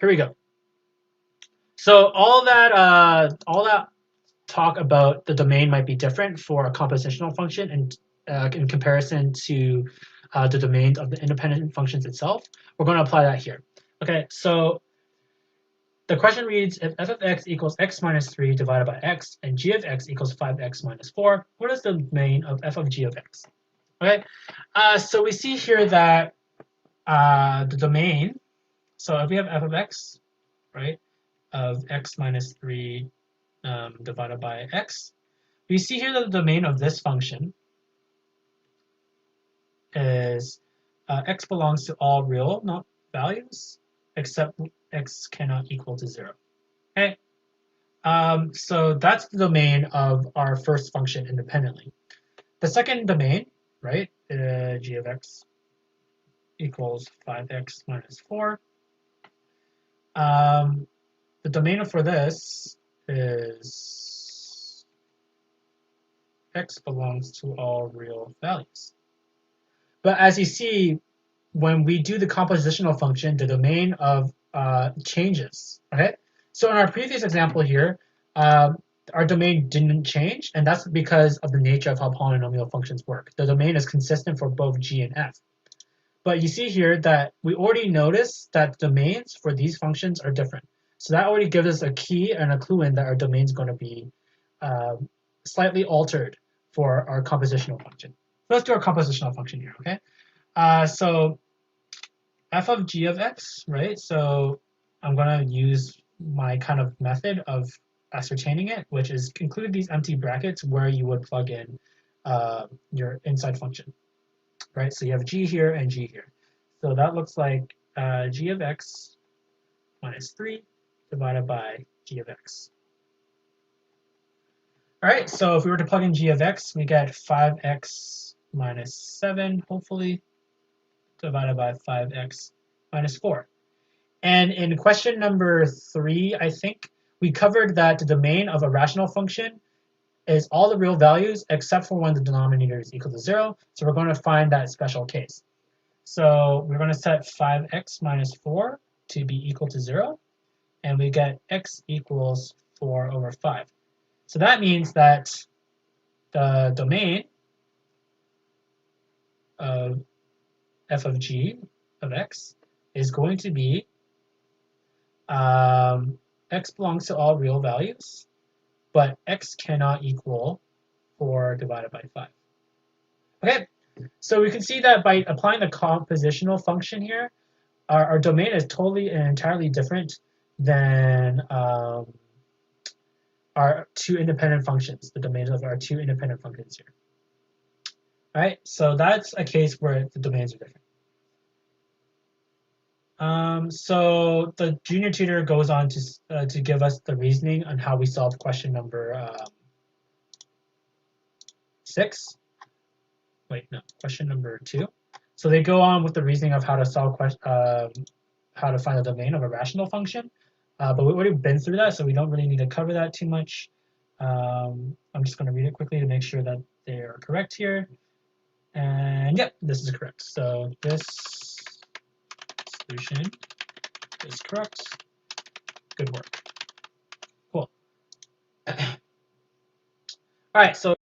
here we go. So all that talk about the domain might be different for a compositional function and in comparison to the domains of the independent functions itself. We're going to apply that here. Okay, so the question reads, if f of x equals x minus 3 divided by x and g of x equals 5x minus 4, what is the domain of f of g of x? Okay, so we see here that the domain, so if we have f of x, right, of x minus 3 divided by x, we see here that the domain of this function is x belongs to all real values except x cannot equal to 0. Okay, so that's the domain of our first function independently. The second domain, right, g of x equals 5x minus 4. The domain for this is x belongs to all real values. But as you see, when we do the compositional function, the domain of changes. Okay, so in our previous example here, our domain didn't change, and that's because of the nature of how polynomial functions work. The domain is consistent for both g and f. But you see here that we already noticed that domains for these functions are different. So that already gives us a key and a clue in that our domain is going to be slightly altered for our compositional function. Let's do our compositional function here, okay? So f of g of x, right? So I'm going to use my kind of method of ascertaining it, which is include these empty brackets where you would plug in your inside function, right? So you have g here and g here. So that looks like g of x minus 3 divided by g of x. All right, so if we were to plug in g of x, we get 5x minus 7, hopefully, divided by 5x minus 4. And in question number 3, I think, we covered that the domain of a rational function is all the real values except for when the denominator is equal to 0. So we're going to find that special case. So we're going to set 5x minus 4 to be equal to 0, and we get x equals 4 over 5. So that means that the domain of f of g of x is going to be x belongs to all real values, but x cannot equal 4 divided by 5. Okay, so we can see that by applying the compositional function here, our domain is totally and entirely different than our two independent functions, the domains of our two independent functions here. All right, so that's a case where the domains are different. So the junior tutor goes on to give us the reasoning on how we solve question number 6. Wait, no, question number 2. So they go on with the reasoning of how to solve how to find the domain of a rational function. But we've already been through that, so we don't really need to cover that too much. I'm just going to read it quickly to make sure that they are correct here. And yep, this is correct. So this solution is correct. Good work. Cool. All right, so